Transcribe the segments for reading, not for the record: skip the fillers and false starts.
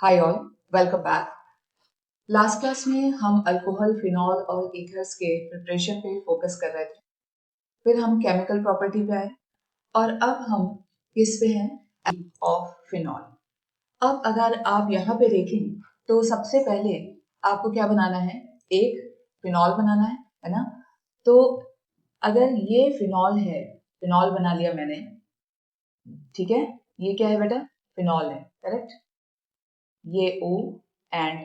Hi all, welcome back. Last class में हम alcohol, phenol और ईथर्स के प्रिपरेशन पे फोकस कर रहे थे। फिर हम केमिकल प्रॉपर्टी पे आए और अब हम किस पे हैं, ऑफ फिनॉल। अब अगर आप यहाँ पे देखें तो सबसे पहले आपको क्या बनाना है, एक फिनॉल बनाना है ना। तो अगर ये फिनॉल है, फिनॉल बना लिया मैंने, ठीक है। ये क्या है बेटा, फिनॉल है, करेक्ट। ये O एंड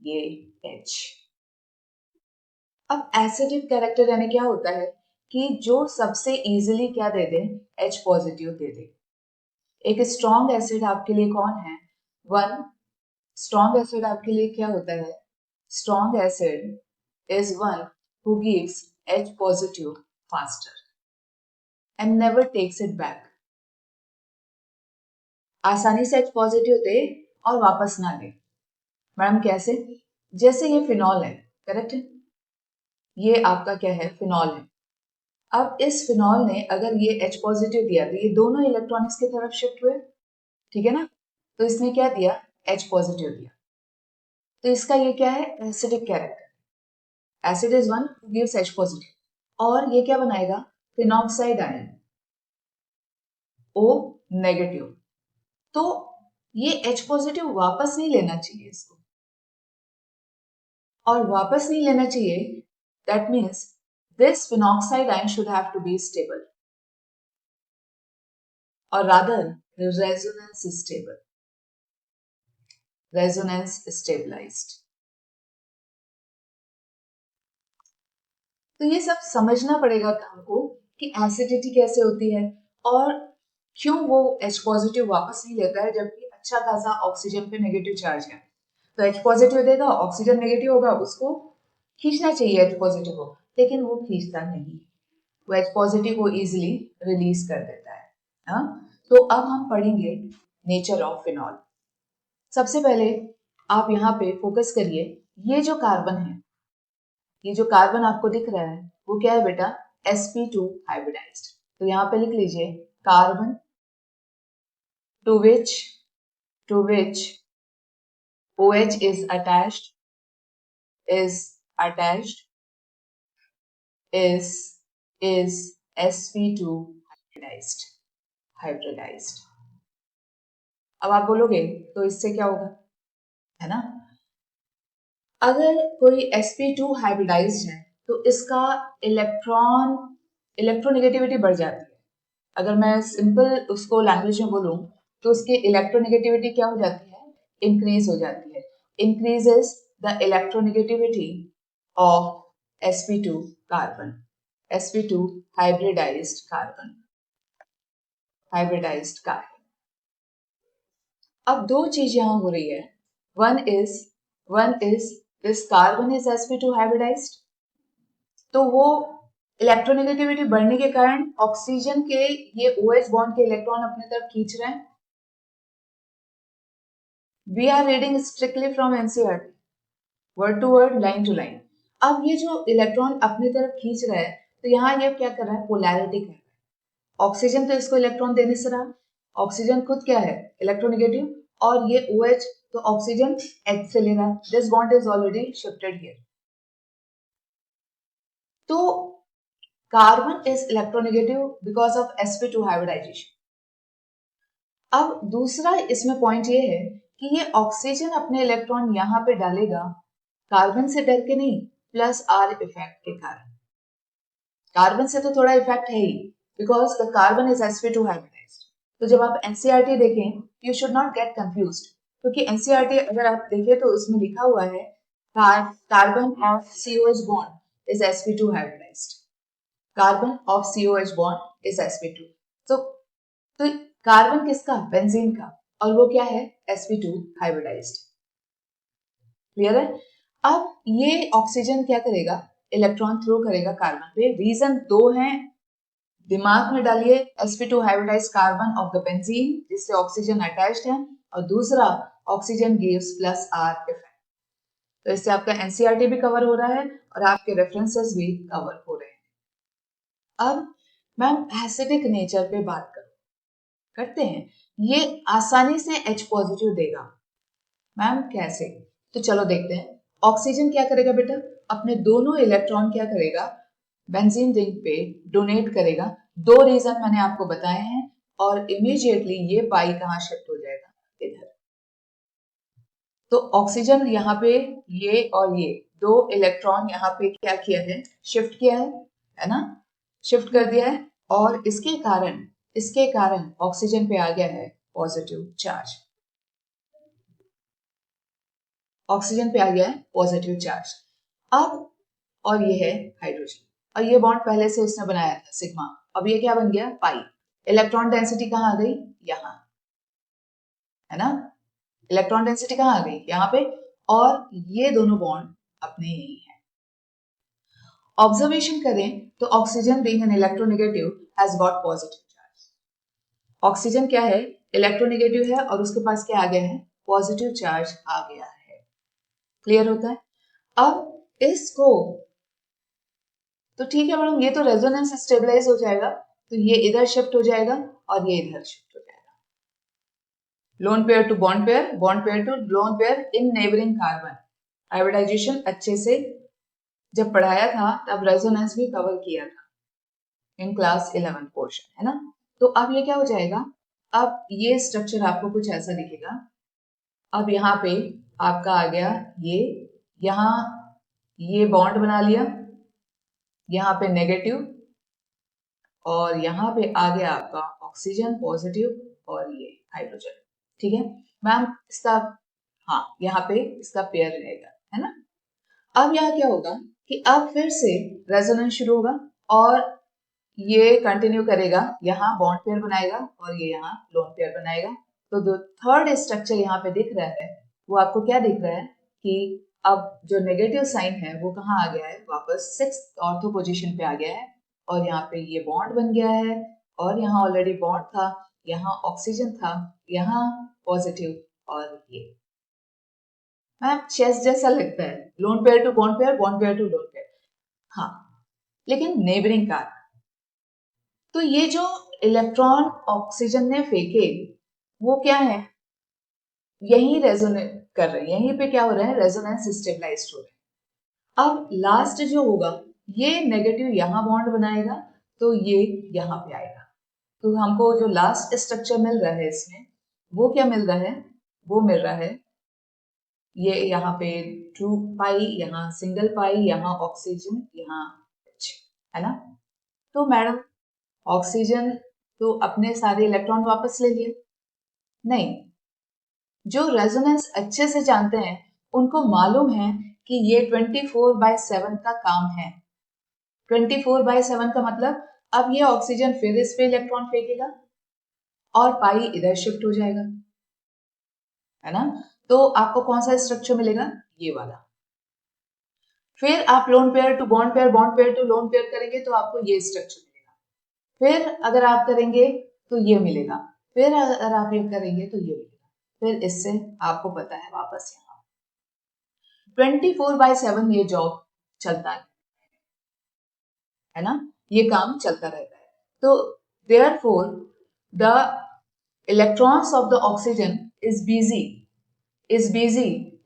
ये H। अब एसिडिक कैरेक्टर यानी क्या होता है कि जो सबसे इजीली क्या दे दे, H पॉजिटिव दे दे। एक स्ट्रॉन्ग एसिड आपके लिए कौन है, वन स्ट्रॉन्ग एसिड आपके लिए क्या होता है, strong acid is one who gives H positive faster and never takes it back. आसानी से H पॉजिटिव दे और वापस ना दे। मैडम कैसे, जैसे ये फिनॉल है, करेक्ट है, ये आपका क्या है, फिनॉल है। अब इस फिनॉल ने अगर ये H पॉजिटिव दिया तो ये दोनों इलेक्ट्रॉन इसकी तरफ शिफ्ट हुए, ठीक है ना। तो इसने क्या दिया, H पॉजिटिव दिया। तो इसका ये क्या है, acidic character. Acid is one who gives H positive और ये क्या बनाएगा, फिनॉक्साइड आयन, O नेगेटिव। तो ये H पॉजिटिव वापस नहीं लेना चाहिए इसको, और वापस नहीं लेना चाहिए, that means this phenoxide ion should have to be stable or rather resonance stable, resonance stabilized। तो ये सब समझना पड़ेगा हमको कि एसिडिटी कैसे होती है और क्यों वो H पॉजिटिव वापस नहीं लेता है जबकि अच्छा खासा ऑक्सीजन पे नेगेटिव चार्ज है। तो H पॉजिटिव देगा, ऑक्सीजन नेगेटिव होगा, उसको खींचना चाहिए H पॉजिटिव को, लेकिन वो खींचता नहीं, वो H पॉजिटिव को इजिली रिलीज कर देता है। हाँ, तो अब हम पढ़ेंगे नेचर ऑफ फिनॉल। सबसे पहले आप यहाँ पे फोकस करिए, ये जो कार्बन है, ये जो कार्बन आपको दिख रहा है वो क्या है बेटा, sp2 हाइब्रिडाइज्ड। तो यहाँ पे लिख लीजिए carbon two which OH is attached is sp2 hybridized। अब आप बोलोगे तो इससे क्या होगा, है ना। अगर कोई sp2 हाइब्रिडाइज्ड है तो इसका इलेक्ट्रोनेगेटिविटी बढ़ जाती है। अगर मैं सिंपल उसको लैंग्वेज में बोलूं तो उसकी इलेक्ट्रोनेगेटिविटी क्या हो जाती है, इंक्रीज हो जाती है। Increases the electronegativity of sp2 carbon, sp2 hybridised carbon, hybridised carbon. अब दो चीज यहां हो रही है, one is this carbon is sp2 hybridised, तो वो इलेक्ट्रोनेगेटिविटी बढ़ने के कारण ऑक्सीजन के ये OH बॉन्ड के इलेक्ट्रॉन अपने तरफ खींच रहे हैं। We are reading strictly from NCERT, word to word, line to line. अब ये जो इलेक्ट्रॉन अपनी तरफ खींच रहा है तो यहाँ ये क्या कर रहा है, पोलैरिटी कर रहा है। ऑक्सीजन तो इसको इलेक्ट्रॉन देने से रहा, ऑक्सीजन खुद क्या है, इलेक्ट्रोनेगेटिव, और ये OH तो ऑक्सीजन H से ले रहा है, this bond is already shifted here. तो carbon is electronegative because of sp2 hybridization. अब दूसरा इसमें पॉइंट ये है कि ये ऑक्सीजन अपने इलेक्ट्रॉन यहाँ पे डालेगा कार्बन से डर के नहीं, प्लस R इफेक्ट के कारण। कार्बन से तो थोड़ा इफेक्ट है ही, because the carbon is sp2 hybridised. तो जब आप एनसीईआरटी देखें you should not get confused, क्योंकि एनसीईआरटी अगर आप देखें तो उसमें लिखा हुआ है carbon of COH bond is sp2 hybridised, carbon of COH bond is sp2। तो कार्बन किसका, बेंजीन का, और वो क्या है, sp2 हाइब्रिडाइज्ड। क्लियर है। अब ये ऑक्सीजन क्या करेगा, इलेक्ट्रॉन थ्रो करेगा कार्बन पे। रीजन दो हैं, दिमाग में डालिए, sp2 hybridised carbon of the benzene जिससे ऑक्सीजन अटैच्ड है, और दूसरा oxygen gives plus R effect. तो इससे आपका एनसीईआरटी भी कवर हो रहा है और आपके रेफरेंसेस भी कवर हो रहे हैं। अब मैम एसिडिक नेचर पे बात करते हैं। ये आसानी से H पॉजिटिव देगा, मैम कैसे? तो चलो देखते हैं। ऑक्सीजन क्या करेगा बेटा, अपने दोनों इलेक्ट्रॉन क्या करेगा, बेंजीन रिंग पे डोनेट करेगा। दो रीजन मैंने आपको बताए हैं और इमीडिएटली ये पाई कहाँ शिफ्ट हो जाएगा, इधर। तो ऑक्सीजन यहाँ पे ये और ये दो इलेक्ट्रॉन यहाँ पे क्या किया है, शिफ्ट किया है ना, शिफ्ट कर दिया है। और इसके कारण ऑक्सीजन पे आ गया है पॉजिटिव चार्ज, ऑक्सीजन पे आ गया है पॉजिटिव चार्ज। अब और ये है हाइड्रोजन, और ये बॉन्ड पहले से उसने बनाया था सिग्मा, अब ये क्या बन गया, पाई। इलेक्ट्रॉन डेंसिटी कहाँ आ गई, यहाँ, है ना, इलेक्ट्रॉन डेंसिटी कहाँ आ गई, यहाँ पे। और ये दोनों बॉन्ड अपने यही है। ऑब्जर्वेशन करें तो oxygen being an electronegative has got positive charge. Oxygen क्या है, इलेक्ट्रोनेगेटिव है और उसके पास क्या आ गया है, पॉजिटिव चार्ज आ गया है। क्लियर होता है? अब इसको तो ठीक है मैडम, ये तो रेजोनेंस स्टेबलाइज हो जाएगा, तो ये इधर शिफ्ट हो जाएगा और ये इधर शिफ्ट हो जाएगा। Lone pair to bond pair, bond pair to lone pair in neighbouring carbon. Hybridisation अच्छे से जब पढ़ाया था तब रेजोनेंस भी कवर किया था इन क्लास 11 पोर्शन, है ना। तो अब ये क्या हो जाएगा, अब ये स्ट्रक्चर आपको कुछ ऐसा दिखेगा। अब यहाँ पे आपका आ गया ये, यहाँ ये बॉन्ड बना लिया, यहाँ पे नेगेटिव, और यहाँ पे आ गया आपका ऑक्सीजन पॉजिटिव और ये हाइड्रोजन। ठीक है मैम, इसका हाँ यहाँ पे इसका पेयर रहेगा, है ना। अब यहाँ क्या होगा कि अब फिर से रेजोनेंस शुरू होगा और ये कंटिन्यू करेगा, यहाँ बॉन्ड पेयर बनाएगा और ये यहाँ लोन पेयर बनाएगा। तो जो थर्ड स्ट्रक्चर यहाँ पे दिख रहा है वो आपको क्या दिख रहा है कि अब जो नेगेटिव साइन है वो कहाँ आ गया है, वापस 6th ऑर्थो पोजीशन पे आ गया है। और यहाँ पे ये बॉन्ड बन गया है और यहाँ ऑलरेडी बॉन्ड था, यहाँ ऑक्सीजन था, यहाँ पॉजिटिव और ये। मैम चेस जैसा लगता है, lone pair to bond pair, bond pair to lone pair, हाँ, लेकिन नेबरिंग कार। तो ये जो इलेक्ट्रॉन ऑक्सीजन ने फेंके वो क्या है, यही रेजोनेट कर रहे हैं, यहीं पे क्या हो रहा है, रेजोनेंस स्टेबलाइज्ड हो रहा है। अब लास्ट जो होगा ये नेगेटिव यहाँ बॉन्ड बनाएगा तो ये यहाँ पे आएगा। तो हमको जो लास्ट स्ट्रक्चर मिल रहा है इसमें वो क्या मिल रहा है, वो मिल रहा है ये यहाँ पे 2 पाई, यहाँ सिंगल पाई, यहाँ ऑक्सीजन, यहाँ H, है ना। तो मैडम ऑक्सीजन तो अपने सारे इलेक्ट्रॉन वापस ले लिए, नहीं, जो रेजोनेंस अच्छे से जानते हैं उनको मालूम है कि ये 24/7 का काम है। 24/7 का मतलब अब ये ऑक्सीजन फिर इस पे इलेक्ट्रॉन फेंकेगा और पाई इधर शिफ्ट हो जाएगा, है ना। तो आपको कौन सा स्ट्रक्चर मिलेगा, ये वाला। फिर आप lone pair to bond pair, bond pair to lone pair करेंगे तो आपको ये स्ट्रक्चर मिलेगा। फिर अगर आप करेंगे तो ये मिलेगा, फिर अगर आप ये करेंगे तो ये मिलेगा, फिर इससे आपको पता है वापस यहाँ 24/7 ये जॉब चलता है ना, ये काम चलता रहता है। तो therefore the electrons of the oxygen is busy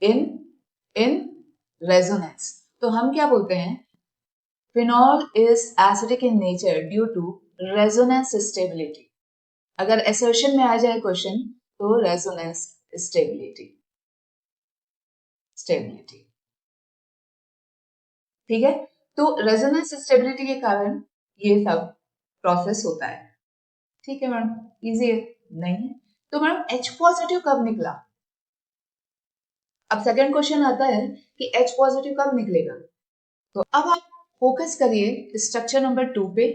in resonance। तो हम क्या बोलते हैं, phenol is acidic in nature due to resonance stability। अगर assertion में आ जाए क्वेश्चन तो resonance stability, ठीक है। तो रेजोनेंस स्टेबिलिटी के कारण ये सब प्रोसेस होता है। ठीक है मैडम, इजी है, नहीं है तो मैडम H पॉजिटिव कब निकला। अब सेकंड क्वेश्चन आता है कि H पॉजिटिव कब निकलेगा। तो अब आप फोकस करिए स्ट्रक्चर नंबर 2 पे,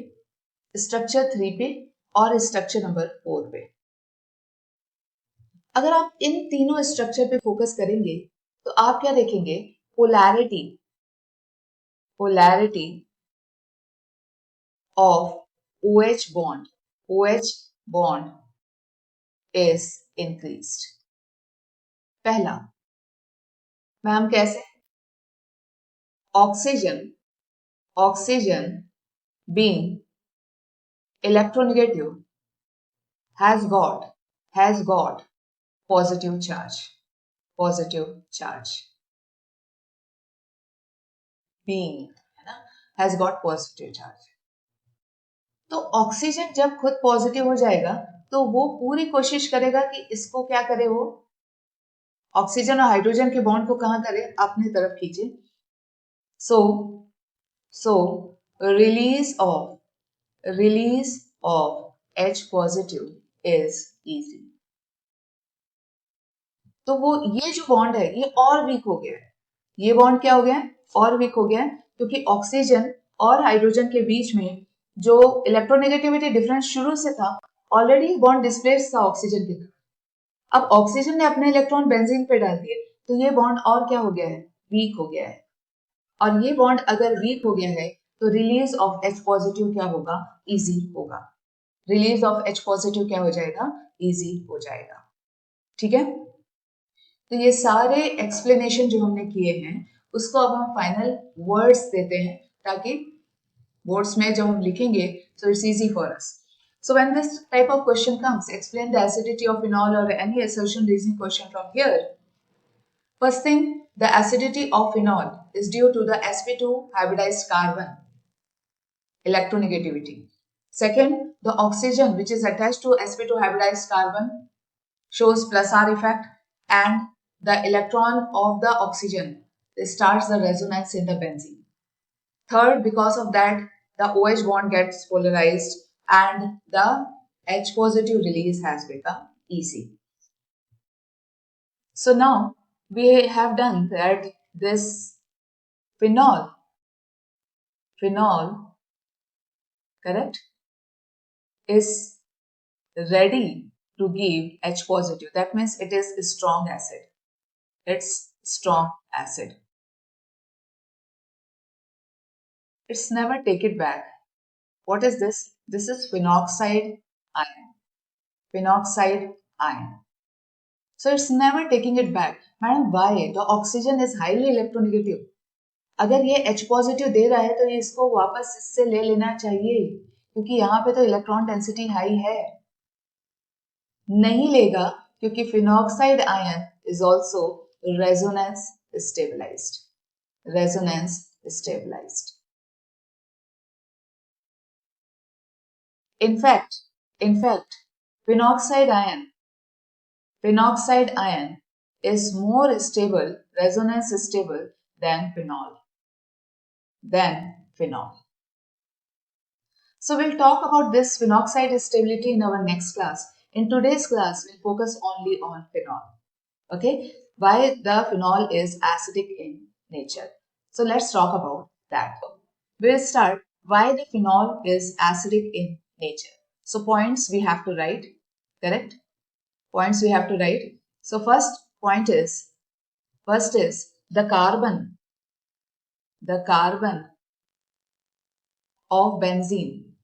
स्ट्रक्चर 3 पे और स्ट्रक्चर नंबर 4 पे। अगर आप इन तीनों स्ट्रक्चर पे फोकस करेंगे तो आप क्या देखेंगे, polarity of OH bond is increased। पहला मैम कैसे, oxygen being electronegative has got positive charge। Positive charge, being है ना, हैज गॉट पॉजिटिव चार्ज। तो ऑक्सीजन जब खुद पॉजिटिव हो जाएगा तो वो पूरी कोशिश करेगा कि इसको क्या करे, वो ऑक्सीजन और हाइड्रोजन के बॉन्ड को कहां करे, अपनी तरफ खींचे। सो सो release of H positive is easy। तो वो ये जो बॉन्ड है ये और वीक हो गया है, ये बॉन्ड क्या हो गया है, और वीक हो गया है, क्योंकि ऑक्सीजन और हाइड्रोजन के बीच में जो इलेक्ट्रोनेगेटिविटी डिफरेंस शुरू से था, ऑलरेडी बॉन्ड डिस्प्लेस था ऑक्सीजन की तरफ। अब ऑक्सीजन ने अपने इलेक्ट्रॉन बेंजीन पे डाल दिए तो ये बॉन्ड और क्या हो गया है, वीक हो गया है। और ये बॉन्ड अगर वीक हो गया है तो रिलीज ऑफ H पॉजिटिव क्या होगा, इजी होगा। रिलीज ऑफ H पॉजिटिव क्या हो जाएगा, इजी हो जाएगा। ठीक है, तो ये सारे एक्सप्लेनेशन जो हमने किए हैं उसको अब हम फाइनल वर्ड्स देते हैं, ताकि बोर्ड्स में जब हम लिखेंगे so it's easy for us. So when this type of question comes, explain the acidity of phenol or any assertion reasoning question from here. First thing, the acidity of phenol is due to the sp2 hybridized carbon electronegativity. Second, the oxygen which is attached to sp2 hybridized carbon shows plus R effect, and the electron of the oxygen starts the resonance in the benzene. Third, because of that, the OH bond gets polarized and the H positive release has become easy. So now we have done that this phenol, correct, is ready to give H positive. That means it is a strong acid. It's strong acid. It's never take it back. What is this? This is phenoxide ion. Phenoxide ion. So it's never taking it back. Madam, why? The oxygen is highly electronegative. अगर ये H positive दे रहा है तो ये इसको वापस इससे ले लेना चाहिए, क्योंकि यहाँ पे तो इलेक्ट्रॉन डेंसिटी हाई है। नहीं लेगा क्योंकि phenoxide ion is also resonance stabilised. Resonance stabilised. In fact, phenoxide ion is more stable, resonance stable than phenol. So we'll talk about this phenoxide stability in our next class. In today's class, we'll focus only on phenol. Okay, why the phenol is acidic in nature. So let's talk about that. We'll start why the phenol is acidic in nature. So points we have to write, correct? Points we have to write. So first is the carbon of benzene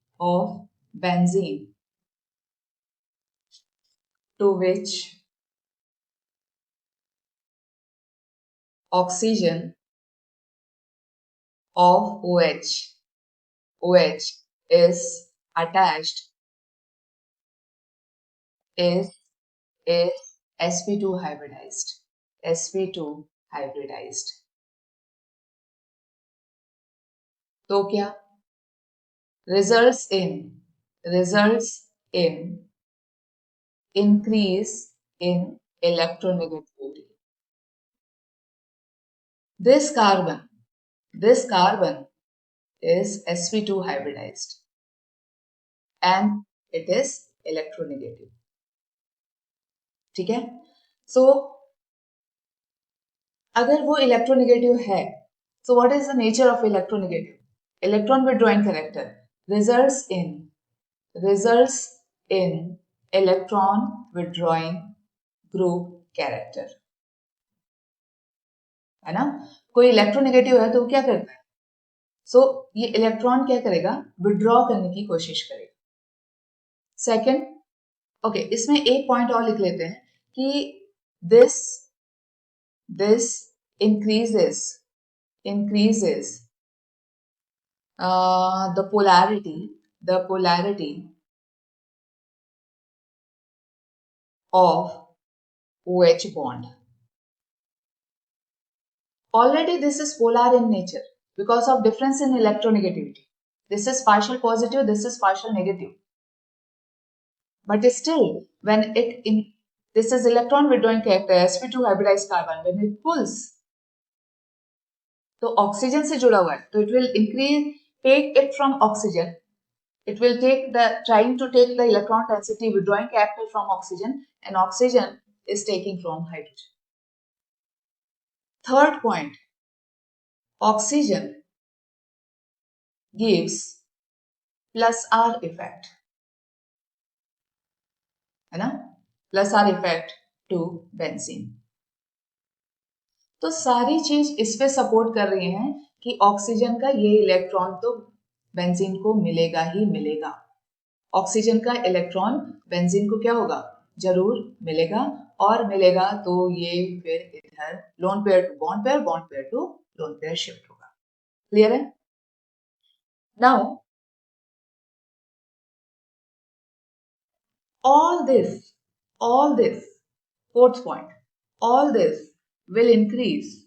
to which oxygen of OH is attached is sp2 hybridized. तो क्या results in increase in electronegativity. This carbon is sp2 hybridized and it is electronegative. ठीक है, so अगर वो electronegative है, so what is the nature of electronegative? Electron withdrawing character results in electron withdrawing group character, है ना। कोई electronegative है तो वो क्या करता है, सो ये इलेक्ट्रॉन क्या करेगा, विड्रॉ करने की कोशिश करेगा। सेकंड, ओके, इसमें एक पॉइंट और लिख लेते हैं कि this increases the polarity of OH bond, Already this is polar in nature because of difference in electronegativity. This is partial positive, this is partial negative. But still, when this is electron withdrawing character sp2 hybridized carbon, when it pulls, तो oxygen से जुड़ा हुआ है, तो it will increase, take it from oxygen. It will trying to take the electron density withdrawing character from oxygen, and oxygen is taking from hydrogen. Third point, oxygen gives plus R effect, है ना, plus R effect to benzene. तो सारी चीज इस पे support कर रही हैं कि ऑक्सीजन का ये इलेक्ट्रॉन तो बेंजीन को मिलेगा ही मिलेगा. ऑक्सीजन का इलेक्ट्रॉन बेंजीन को क्या होगा, जरूर मिलेगा, और मिलेगा तो ये फिर इधर lone pair to bond pair, bond pair to lone pair shift होगा. क्लियर है? Now all this, fourth point, all this will increase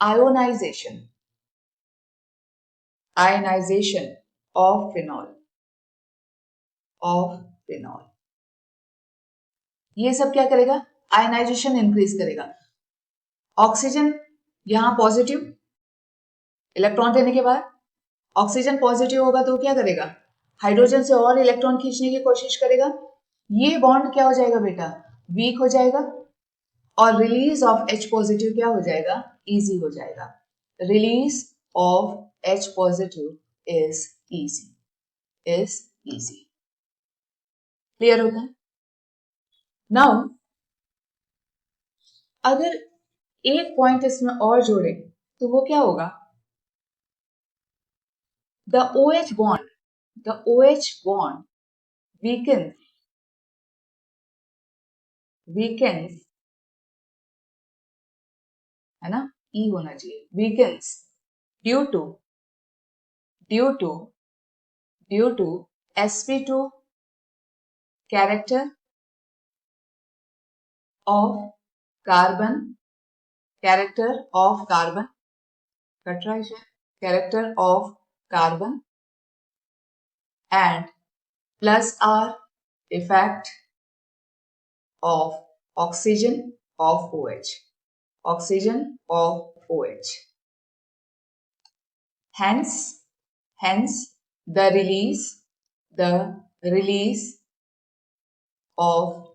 ionization of phenol. ये सब क्या करेगा, आयनाइजेशन इंक्रीज करेगा. ऑक्सीजन यहां पॉजिटिव, इलेक्ट्रॉन देने के बाद ऑक्सीजन पॉजिटिव होगा तो क्या करेगा, हाइड्रोजन से और इलेक्ट्रॉन खींचने की कोशिश करेगा. ये बॉन्ड क्या हो जाएगा बेटा, वीक हो जाएगा, और रिलीज ऑफ H पॉजिटिव क्या हो जाएगा, इजी हो जाएगा. Release of H positive is easy. Clear होता है? नाउ अगर एक पॉइंट इसमें और जोड़े तो वो क्या होगा, the OH bond weakens, है ना, E होना चाहिए, weakens due to sp2 character of carbon, character of carbon and plus R effect of oxygen of OH. Hence the release of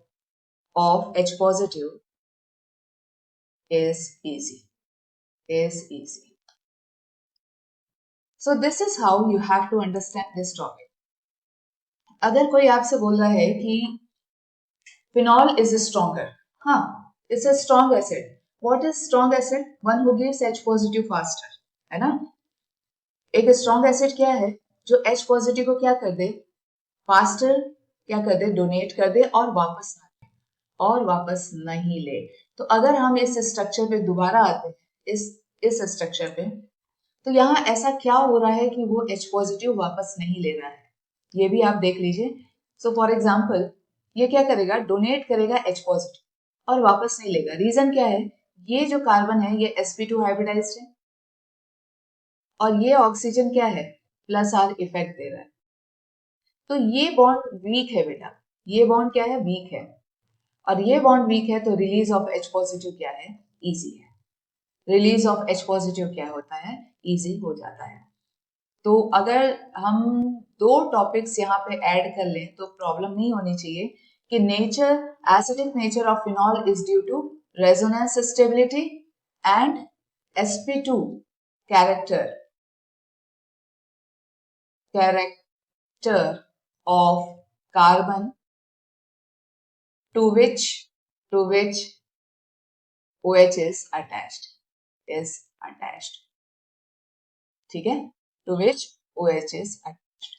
H positive is easy. So this is how you have to understand this topic. अगर कोई आपसे बोल रहा है कि phenol is stronger, हाँ, it's a strong acid. What is strong acid? One who gives H positive faster, है ना. एक strong acid क्या है, जो H positive को क्या कर दे, faster क्या कर दे, डोनेट कर दे और वापस नहीं ले. तो अगर हम इस स्ट्रक्चर पे दोबारा आते हैं, इस स्ट्रक्चर पे, तो यहाँ ऐसा क्या हो रहा है कि वो H पॉजिटिव वापस नहीं ले रहा है, ये भी आप देख लीजिए. सो फॉर एग्जाम्पल ये क्या करेगा, डोनेट करेगा H पॉजिटिव और वापस नहीं लेगा. रीजन क्या है, ये जो कार्बन है ये sp2 हाइब्रिडाइज्ड है और ये ऑक्सीजन क्या है, प्लस R इफेक्ट दे रहा है. तो ये बॉन्ड वीक है बेटा, ये बॉन्ड क्या है, वीक है, और ये बॉन्ड वीक है, तो रिलीज ऑफ H पॉजिटिव क्या है, इजी है. रिलीज ऑफ H पॉजिटिव क्या होता है, इजी हो जाता है. तो अगर हम दो टॉपिक्स यहाँ पे ऐड कर लें तो प्रॉब्लम नहीं होनी चाहिए कि acidic nature of phenol is due to resonance stability and sp2 character of carbon to which OH is attached. ठीक है, to which OH is attached.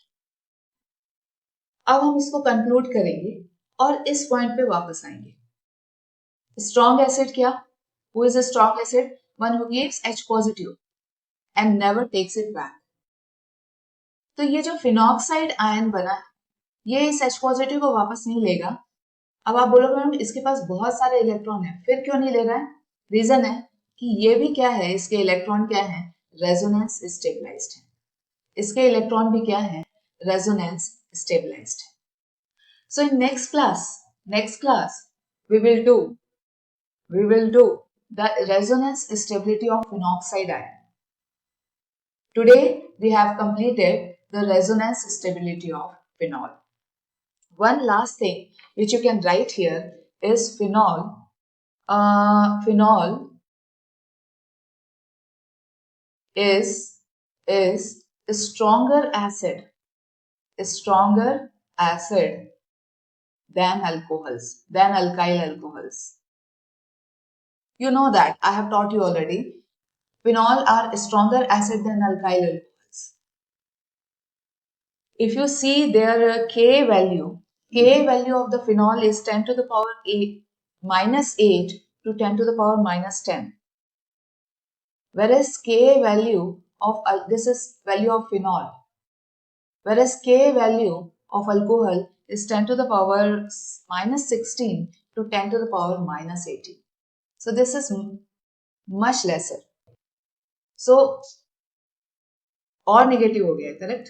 अब हम इसको कंक्लूड करेंगे और इस पॉइंट पे वापस आएंगे. स्ट्रॉन्ग एसिड क्या, who is a strong acid? One who gives H positive and never takes it back. तो ये जो फिनॉक्साइड आयन बना है ये इस H पॉजिटिव को वापस नहीं लेगा अब आप बोलोगे मैम इसके पास बहुत सारे इलेक्ट्रॉन है, फिर क्यों नहीं ले रहा है? रीजन है कि ये भी क्या है, इसके इलेक्ट्रॉन क्या है, रेजोनेंस स्टेबलाइज्ड है। इसके इलेक्ट्रॉन भी क्या है, रेजोनेंस स्टेबलाइज्ड है। So in next class, we will do the resonance stability of phenoxide ion. Today we have completed the resonance stability of phenol. One last thing which you can write here is phenol. Phenol is a stronger acid than alcohols, than alkyl alcohols. You know that I have taught you already. Phenol are a stronger acid than alkyl alcohols. If you see their Ka value of the phenol is 10 to the power minus 8 to 10 to the power minus 10. Whereas Ka value of, this is value of phenol. Whereas Ka value of alcohol is 10 to the power minus 16 to 10 to the power minus 18. So this is much lesser. So और negative हो गया, correct?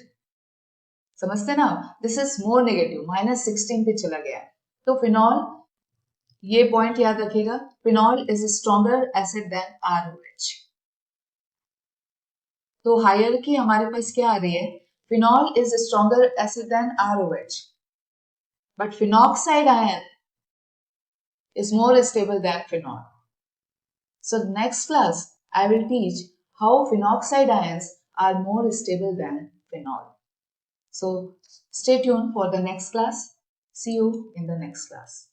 समझते ना? This is more negative, minus 16 पे चला गया है। तो फिनॉल, ये पॉइंट याद रखिएगा, phenol is stronger acid than ROH। तो हायरार्की हमारे पास क्या आ रही है, phenol is stronger acid than ROH, but phenoxide ion is more stable than phenol. So next class I will teach how phenoxide ions are more stable than phenol. So stay tuned for the next class. See you in the next class.